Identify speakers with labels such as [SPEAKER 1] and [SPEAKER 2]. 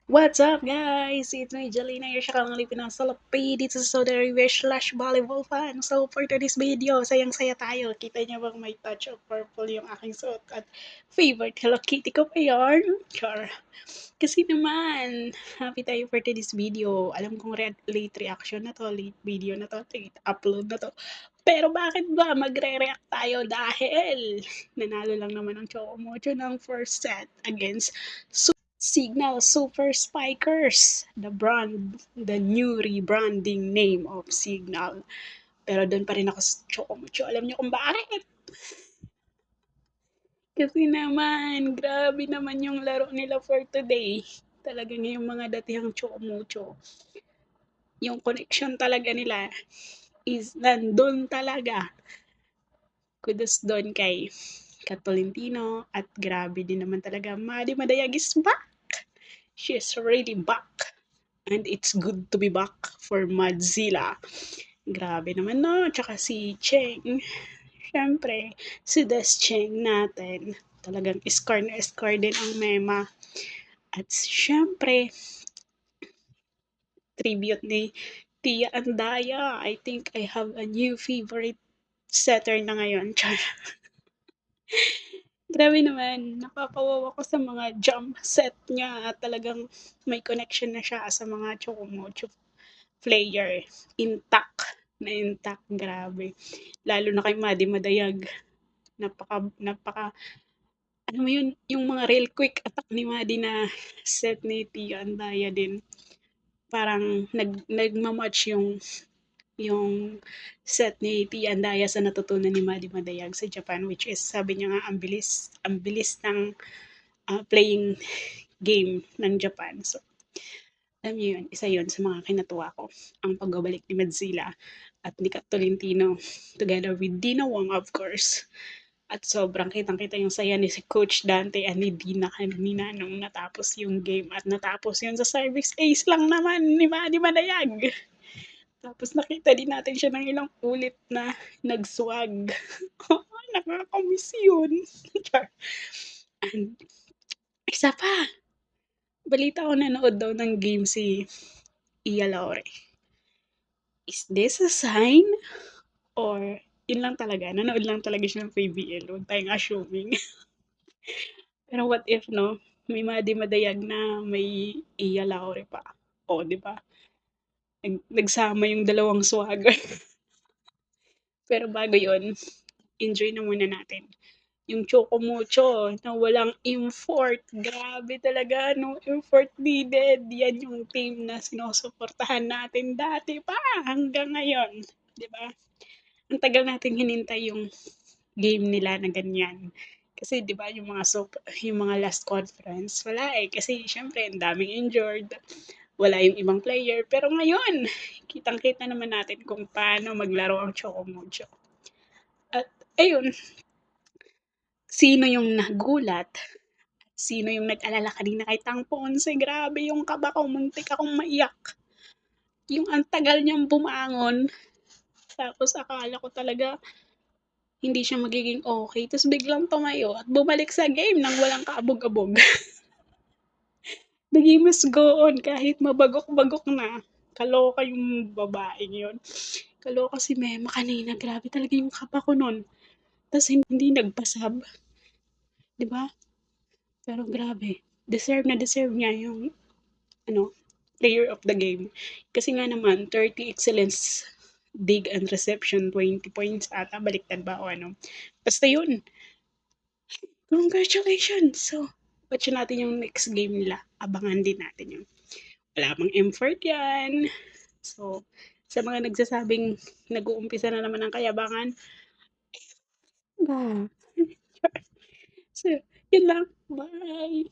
[SPEAKER 1] What's up, guys? It's me, Jelena, your shakalang pinasalapi dito sa Saudi Arabia slash volleyball fan. So, for today's video, sayang-saya tayo. Kita niyo bang may touch of purple yung aking suot at favorite Hello Kitty ko pa yarn? Char. Kasi naman, happy tayo for today's video. Alam kong late reaction na to, late video na to, late upload na to. Pero bakit ba magre-react tayo? Dahil nanalo lang naman ang Chocomocho ng first set against Signal Super Spikers, the new rebranding name of Signal. Pero doon pa rin ako sa Chocomucho. Alam niyo kung bakit? Kasi naman, grabe naman yung laro nila for today. Talagang yung mga datihang Chocomucho. Yung connection talaga nila is nandun talaga. Kudos doon kay Catolentino at grabe din naman talaga. Madi Madayag is back. She's really back. And it's good to be back for Madzilla. Grabe naman no. Tsaka si Cheng. Siyempre, si Des Cheng natin. Talagang scar na scar din ang mema. At siyempre, tribute ni Tia Andaya. I think I have a new favorite setter na ngayon. Char. Grabe naman, napapawaw ako sa mga jump set niya at talagang may connection na siya sa mga Chocomocho player. Intact na intact, grabe. Lalo na kay Madi Madayag. Napaka, ano mo yun, yung mga real quick attack ni Madi na set ni Tia Andaya din. Parang nagmamatch yung set ni Tia Andaya sa natutunan ni Madi Madayag sa Japan, which is sabi niya nga ang bilis ng playing game ng Japan. So, alam niyo yun, isa yun sa mga kinatuwa ko, ang pagbabalik ni Madzilla at ni Kat Tolentino together with Dina Wong, of course. At sobrang kitang-kita yung saya ni si Coach Dante at ni Dina kanina nung natapos yung game at natapos yun sa service ace lang naman ni Manny Manayag. Tapos nakita din natin siya ng ilang ulit na nagswag. Nakakamiss yun. And isa pa, balita ko nanood daw ng game si Iya Laure. Is this a sign? Or yun lang talaga, nanood lang talaga siya ng PBL, huwag tayong assuming. Pero what if, no, may Madi Madayag na may Iya Laure pa. O, di ba? Nagsama yung dalawang swagger. Pero bago yon, enjoy na muna natin. Yung Chocomucho na walang import. Grabe talaga, no import needed. Yan yung team na sinusuportahan natin dati pa hanggang ngayon. Di ba? Ang tagal nating hinintay yung game nila na ganyan. Kasi 'di ba yung mga last conference, wala eh kasi syempre ang daming injured, wala yung ibang player. Pero ngayon, kitang-kita naman natin kung paano maglaro ang Chocomucho. At ayun, sino yung nagulat? Sino yung nag-alala kanina kay Tang Ponce? Grabe yung kaba ko, muntik akong maiyak. Yung ang tagal niyang bumangon, tapos akala ko talaga hindi siya magiging okay. Tapos biglang tumayo at bumalik sa game nang walang kaabog-abog. The game must go on kahit mabagok-bagok na. Kaloka yung babaeng yun. Kaloka si Mema kanina. Grabe talaga yung kapa ko nun. Tapos hindi nagpasab. Di ba? Pero grabe. Deserve na deserve niya yung ano, player of the game. Kasi nga naman, 30 excellence dig and reception, 20 points ata. Baliktad ba o ano. Basta yun. Congratulations! So, watch natin yung next game nila. Abangan din natin yun. Wala pang effort yan. So, sa mga nagsasabing nag-uumpisa na naman ang kayabangan, ba? So, yun lang. Bye!